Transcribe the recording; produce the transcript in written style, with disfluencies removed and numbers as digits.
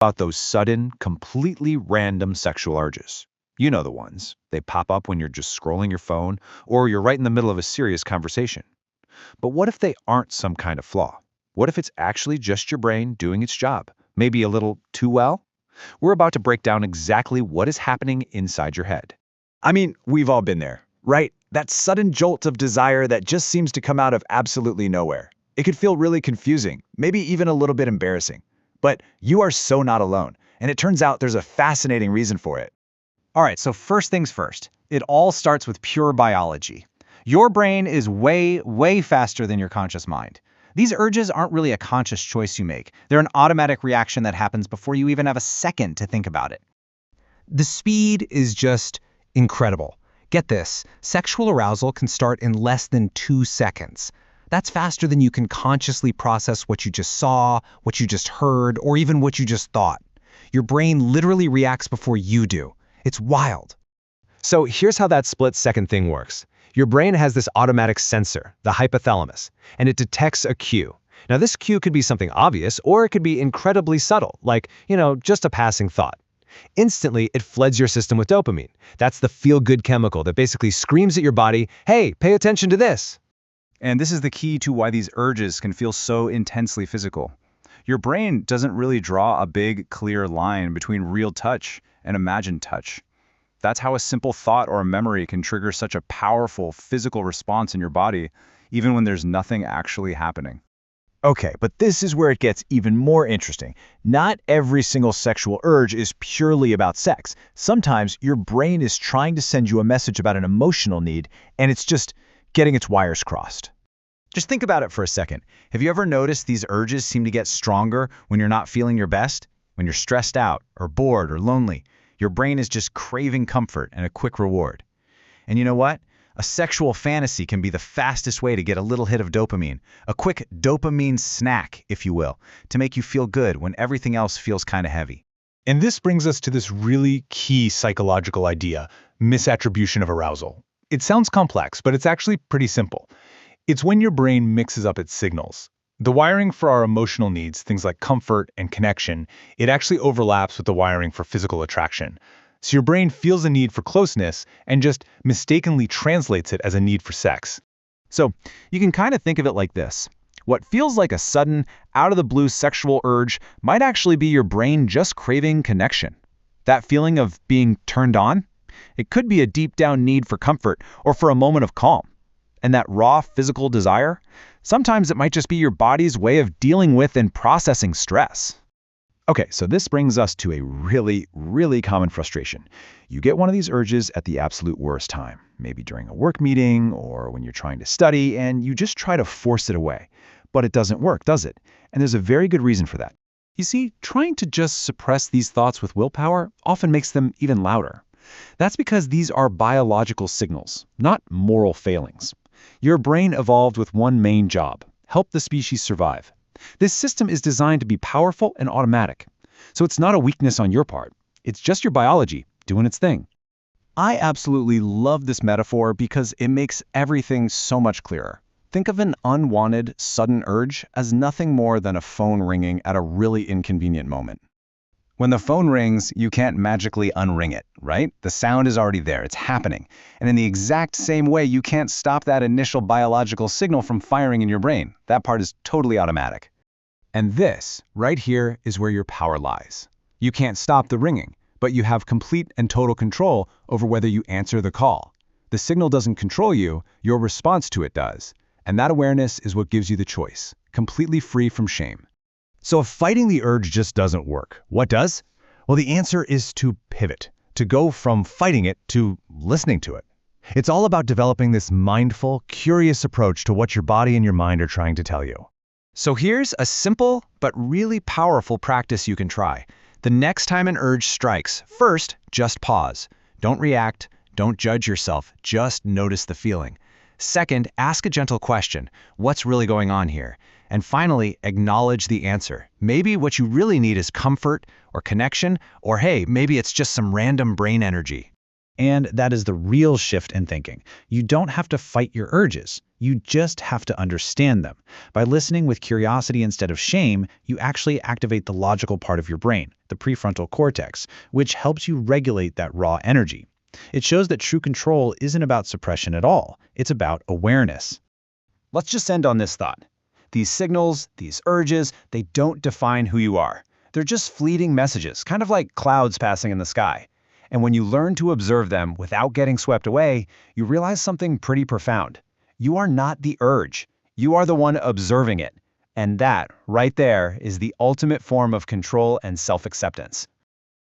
About those sudden, completely random sexual urges. You know the ones. They pop up when you're just scrolling your phone or you're right in the middle of a serious conversation. But what if they aren't some kind of flaw? What if it's actually just your brain doing its job? Maybe a little too well? We're about to break down exactly what is happening inside your head. I mean, we've all been there, right? That sudden jolt of desire that just seems to come out of absolutely nowhere. It could feel really confusing, maybe even a little bit embarrassing. But you are so not alone, and it turns out there's a fascinating reason for it. All right, so first things first. It all starts with pure biology. Your brain is way, way faster than your conscious mind. These urges aren't really a conscious choice you make. They're an automatic reaction that happens before you even have a second to think about it. The speed is just incredible. Get this, sexual arousal can start in less than 2 seconds. That's faster than you can consciously process what you just saw, what you just heard, or even what you just thought. Your brain literally reacts before you do. It's wild. So here's how that split-second thing works. Your brain has this automatic sensor, the hypothalamus, and it detects a cue. Now this cue could be something obvious, or it could be incredibly subtle, like, just a passing thought. Instantly, it floods your system with dopamine. That's the feel-good chemical that basically screams at your body, hey, pay attention to this. And this is the key to why these urges can feel so intensely physical. Your brain doesn't really draw a big, clear line between real touch and imagined touch. That's how a simple thought or a memory can trigger such a powerful physical response in your body, even when there's nothing actually happening. Okay, but this is where it gets even more interesting. Not every single sexual urge is purely about sex. Sometimes your brain is trying to send you a message about an emotional need, and it's just getting its wires crossed. Just think about it for a second. Have you ever noticed these urges seem to get stronger when you're not feeling your best? When you're stressed out, or bored, or lonely? Your brain is just craving comfort and a quick reward. And you know what? A sexual fantasy can be the fastest way to get a little hit of dopamine, a quick dopamine snack, if you will, to make you feel good when everything else feels kind of heavy. And this brings us to this really key psychological idea, misattribution of arousal. It sounds complex, but it's actually pretty simple. It's when your brain mixes up its signals. The wiring for our emotional needs, things like comfort and connection, it actually overlaps with the wiring for physical attraction. So your brain feels a need for closeness and just mistakenly translates it as a need for sex. So you can kind of think of it like this. What feels like a sudden, out-of-the-blue sexual urge might actually be your brain just craving connection. That feeling of being turned on? It could be a deep-down need for comfort or for a moment of calm. And that raw physical desire? Sometimes it might just be your body's way of dealing with and processing stress. Okay, so this brings us to a really, really common frustration. You get one of these urges at the absolute worst time, maybe during a work meeting or when you're trying to study, and you just try to force it away. But it doesn't work, does it? And there's a very good reason for that. You see, trying to just suppress these thoughts with willpower often makes them even louder. That's because these are biological signals, not moral failings. Your brain evolved with one main job: help the species survive. This system is designed to be powerful and automatic. So it's not a weakness on your part. It's just your biology doing its thing. I absolutely love this metaphor because it makes everything so much clearer. Think of an unwanted, sudden urge as nothing more than a phone ringing at a really inconvenient moment. When the phone rings, you can't magically unring it, right? The sound is already there, it's happening. And in the exact same way, you can't stop that initial biological signal from firing in your brain. That part is totally automatic. And this, right here, is where your power lies. You can't stop the ringing, but you have complete and total control over whether you answer the call. The signal doesn't control you, your response to it does. And that awareness is what gives you the choice, completely free from shame. So if fighting the urge just doesn't work, what does? Well, the answer is to pivot, to go from fighting it to listening to it. It's all about developing this mindful, curious approach to what your body and your mind are trying to tell you. So here's a simple but really powerful practice you can try. The next time an urge strikes, first, just pause. Don't react, don't judge yourself, just notice the feeling. Second, ask a gentle question. What's really going on here? And finally, acknowledge the answer. Maybe what you really need is comfort or connection, or hey, maybe it's just some random brain energy. And that is the real shift in thinking. You don't have to fight your urges. You just have to understand them. By listening with curiosity instead of shame, you actually activate the logical part of your brain, the prefrontal cortex, which helps you regulate that raw energy. It shows that true control isn't about suppression at all. It's about awareness. Let's just end on this thought. These signals, these urges, they don't define who you are. They're just fleeting messages, kind of like clouds passing in the sky. And when you learn to observe them without getting swept away, you realize something pretty profound. You are not the urge. You are the one observing it. And that, right there, is the ultimate form of control and self-acceptance.